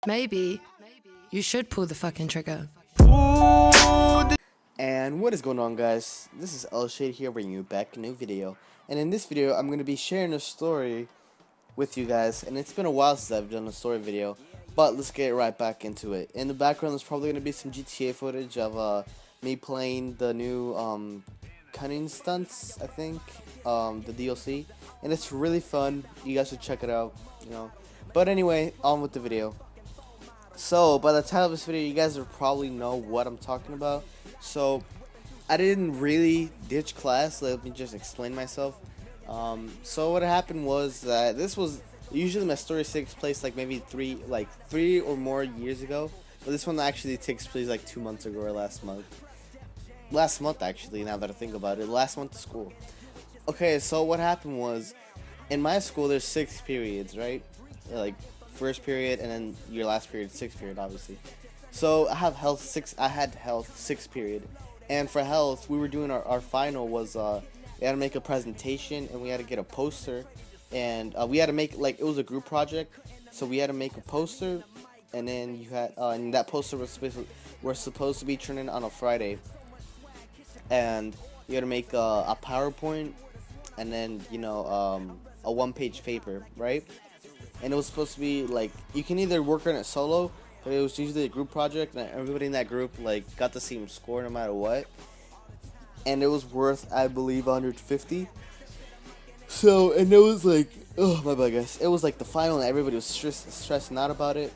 Maybe you should pull the fucking trigger. And what is going on, guys? This is LS Shady here, bringing you back a new video. And in this video, I'm going to be sharing a story with you guys. And it's been a while since I've done a story video, but let's get right back into it. In the background, there's probably going to be some GTA footage of me playing the new cunning stunts, I think, the DLC. And it's really fun. You guys should check it out, you know. But anyway, on with the video. So, by the title of this video, you guys will probably know what I'm talking about. So, I didn't really ditch class. Let me just explain myself. So what happened was that this was usually my story takes place like maybe three or more years ago. But this one actually takes place like 2 months ago or last month. Last month, actually, now that I think about it. Last month of school. Okay, so what happened was, in my school, there's 6 periods, right? Like, first period and then your last period, 6th period, obviously. So I had health 6th period, and for health we were doing our final was we had to make a presentation and we had to get a poster, and we had to make, like, it was a group project, so we had to make a poster, and then you had and that poster was supposed to be turned in on a Friday, and you had to make a PowerPoint and then, you know, a 1-page paper, right? And it was supposed to be like, you can either work on it solo, but it was usually a group project, and everybody in that group like got the same score no matter what. And it was worth, I believe, 150. So, and it was like, oh my bad, guys. It was like the final, and everybody was stressing out about it,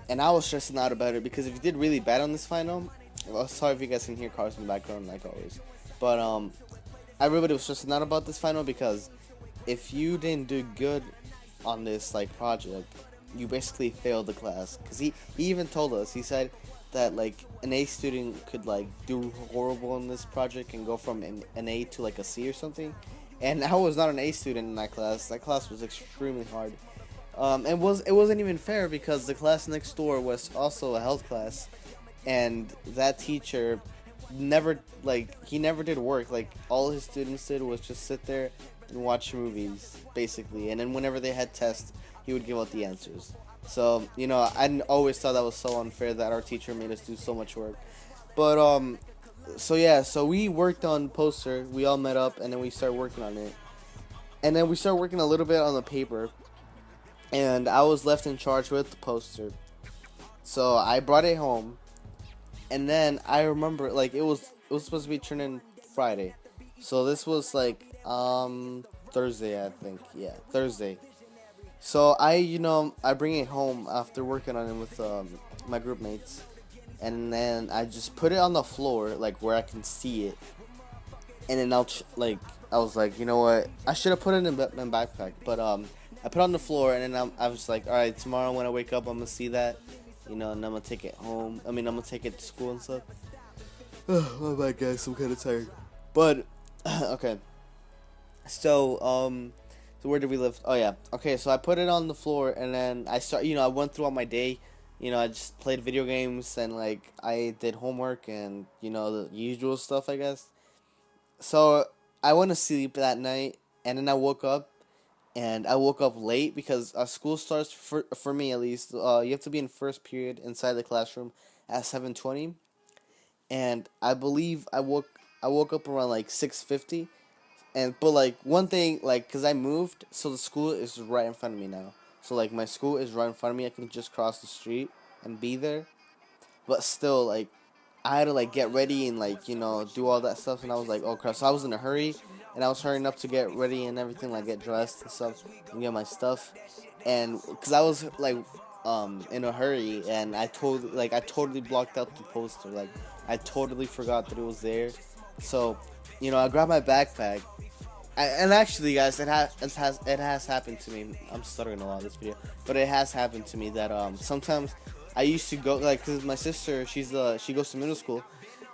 and I was stressing out about it because if you did really bad on this final, well, sorry if you guys can hear cars in the background like always, but everybody was stressing out about this final because if you didn't do good on this like project, you basically failed the class. Because he even told us, he said that like an A student could like do horrible in this project and go from an A to like a C or something, and I was not an A student in that class. That class was extremely hard. It wasn't even fair because the class next door was also a health class, and that teacher never did work. Like, all his students did was just sit there and watch movies, basically, and then whenever they had tests, he would give out the answers. So, you know, I always thought that was so unfair that our teacher made us do so much work. But so yeah, so we worked on poster, we all met up, and then we started working on it, and then we started working a little bit on the paper, and I was left in charge with the poster. So I brought it home, and then I remember, like, it was supposed to be turned in Friday, so this was like Thursday, I think. Yeah, Thursday. So I bring it home after working on it with my group mates, and then I just put it on the floor, like where I can see it, and then I was like, you know what, I should have put it in my backpack, but I put it on the floor, and then I was like, all right, tomorrow when I wake up, I'm gonna see that, you know, and I'm gonna take it home. I'm gonna take it to school and stuff. Oh my bad, guys, I'm kind of tired, but okay. So where did we live? Oh yeah. Okay, so I put it on the floor, and then I went through all my day. You know, I just played video games, and like I did homework, and you know, the usual stuff, I guess. So I went to sleep that night, and then I woke up, and I woke up late because school starts, for me at least. You have to be in first period inside the classroom at 7:20, and I believe I woke up around like 6:50. But like one thing, like, cause I moved, so the school is right in front of me now. So like my school is right in front of me. I can just cross the street and be there. But still, like, I had to like get ready and like, you know, do all that stuff. And I was like, oh crap! So I was in a hurry, and I was hurrying up to get ready and everything, like get dressed and stuff and get my stuff. And cause I was like in a hurry, and I totally blocked out the poster. Like, I totally forgot that it was there. So, you know, I grabbed my backpack. And actually, guys, it has happened to me. I'm stuttering a lot in this video, but it has happened to me that sometimes I used to go, like, cause my sister, she goes to middle school,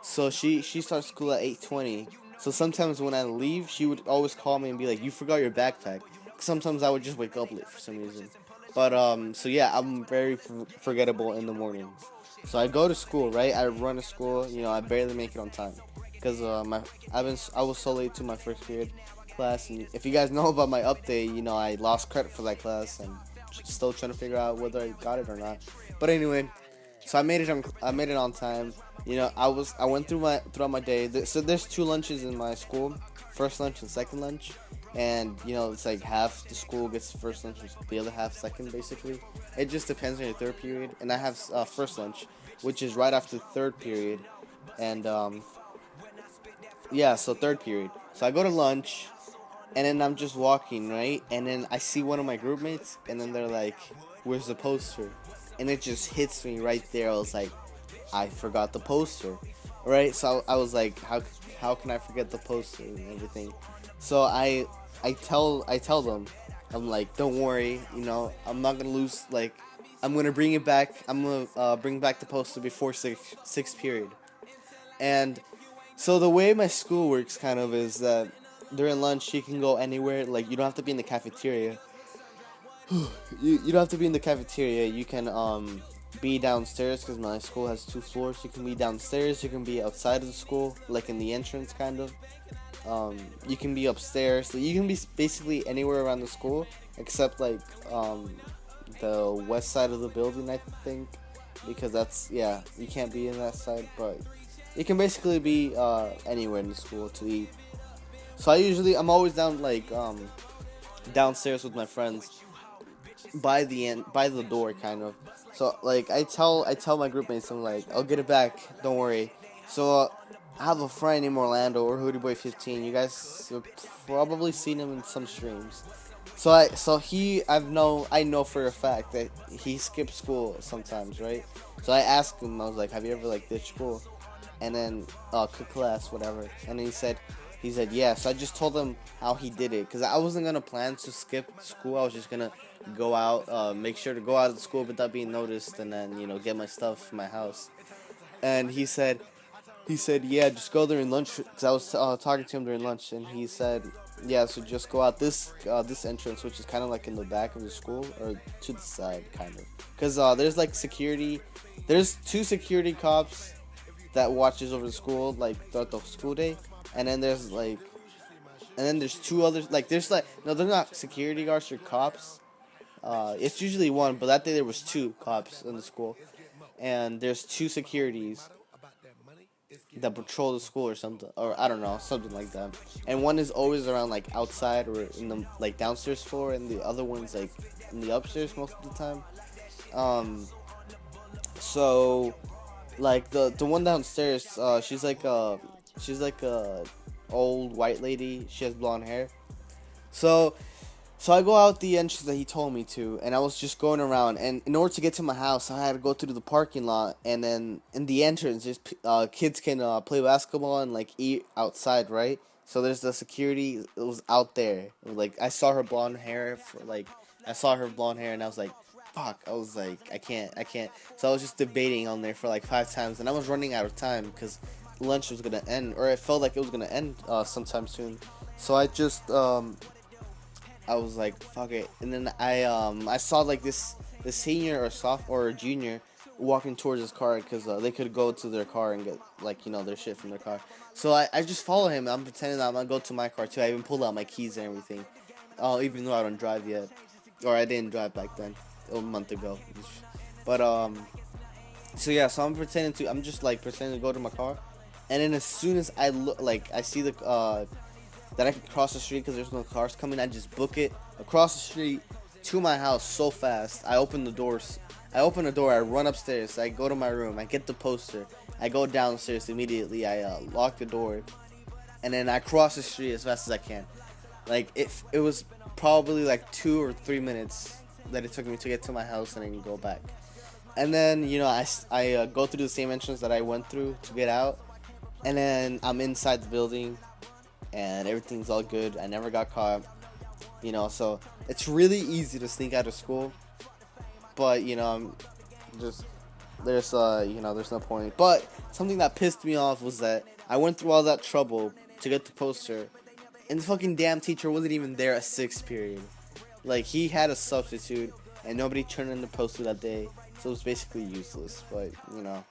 so she starts school at 8:20. So sometimes when I leave, she would always call me and be like, "You forgot your backpack." Sometimes I would just wake up late for some reason. But so yeah, I'm very forgettable in the mornings. So I go to school, right? I run to school. You know, I barely make it on time because I was so late to my first period class, and if you guys know about my update, you know, I lost credit for that class, and still trying to figure out whether I got it or not. But anyway, so I made it on time. You know, I went throughout my day. So there's two lunches in my school, first lunch and second lunch, and you know it's like half the school gets first lunch, and the other half second basically. It just depends on your third period, and I have first lunch, which is right after third period, and yeah, so third period. So I go to lunch, and then I'm just walking, right? And then I see one of my group mates, and then they're like, "Where's the poster?" And it just hits me right there. I was like, I forgot the poster, right? So I was like, how can I forget the poster and everything? So I tell them, I'm like, don't worry, you know, I'm not gonna lose. Like, I'm gonna bring it back. I'm gonna bring back the poster before sixth period. And so the way my school works kind of is that during lunch you can go anywhere. Like, you don't have to be in the cafeteria. You don't have to be in the cafeteria. You can be downstairs because my school has 2 floors. You can be downstairs. You can be outside of the school, like in the entrance, kind of. You can be upstairs. So you can be basically anywhere around the school except like the west side of the building, I think, because that's, yeah, you can't be in that side, but you can basically be anywhere in the school to eat. So I'm always downstairs with my friends by the door, kind of. So like I tell my group mates, I'm like, I'll get it back, don't worry. So I have a friend named Orlando, or Hoodie Boy 15. You guys have probably seen him in some streams. I know for a fact that he skips school sometimes, right? So I asked him, I was like, have you ever like ditched school? And then cook class, whatever. And he said yeah. So I just told him how he did it, because I wasn't gonna plan to skip school. I was just gonna go out, make sure to go out of the school without being noticed, and then, you know, get my stuff from my house. And he said yeah, just go during lunch, because I was talking to him during lunch, and he said yeah, so just go out this entrance, which is kind of like in the back of the school, or to the side, kind of, because there's like security. There's 2 security cops that watches over the school like throughout the school day, and then there's 2 others. Like, there's like, no, they're not security guards or cops. It's usually one, but that day there was 2 cops in the school, and there's 2 securities that patrol the school or something, or I don't know, something like that. And one is always around like outside or in the like downstairs floor, and the other one's like in the upstairs most of the time. So like the one downstairs, she's like a old white lady. She has blonde hair. So I go out the entrance that he told me to, and I was just going around. And in order to get to my house, I had to go through the parking lot, and then in the entrance, there's kids can play basketball and like eat outside, right? So there's the security. It was out there. Like, I saw her blonde hair and I was like, fuck. I was like, I can't. So I was just debating on there for like 5 times, and I was running out of time because lunch was gonna end, or it felt like it was gonna end sometime soon. So I was like, fuck it. And then I saw like this senior or sophomore or junior walking towards his car, because they could go to their car and get, like, you know, their shit from their car. So I just follow him. I'm pretending that I'm gonna go to my car too. I even pulled out my keys and everything. Even though I don't drive yet, or I didn't drive back then, a month ago. But so yeah, so I'm just like pretending to go to my car, and then as soon as I look, like, I see that I can cross the street because there's no cars coming, I just book it across the street to my house so fast. I open the door, I run upstairs, I go to my room, I get the poster, I go downstairs immediately, I lock the door, and then I cross the street as fast as I can. Like, it was probably like 2 or 3 minutes that it took me to get to my house and then go back. And then, you know, I go through the same entrance that I went through to get out, and then I'm inside the building, and everything's all good. I never got caught, you know, so it's really easy to sneak out of school, but, you know, I'm just, there's no point. But something that pissed me off was that I went through all that trouble to get the poster, and the fucking damn teacher wasn't even there at 6th period. Like, he had a substitute, and nobody turned in the poster that day, so it was basically useless. But, you know,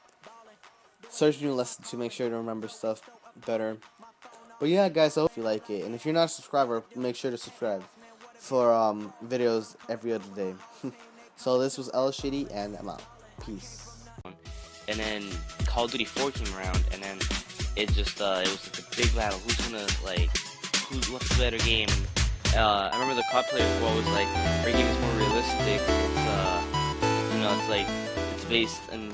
search new lesson to make sure to remember stuff better. But yeah, guys, I hope you like it. And if you're not a subscriber, make sure to subscribe. for videos every other day. So this was LS Shady, and I'm out. Peace. And then Call of Duty 4 came around, and then it just it was like a big battle. What's the better game? And I remember the COD player was always like, our game is more realistic. It's it's based in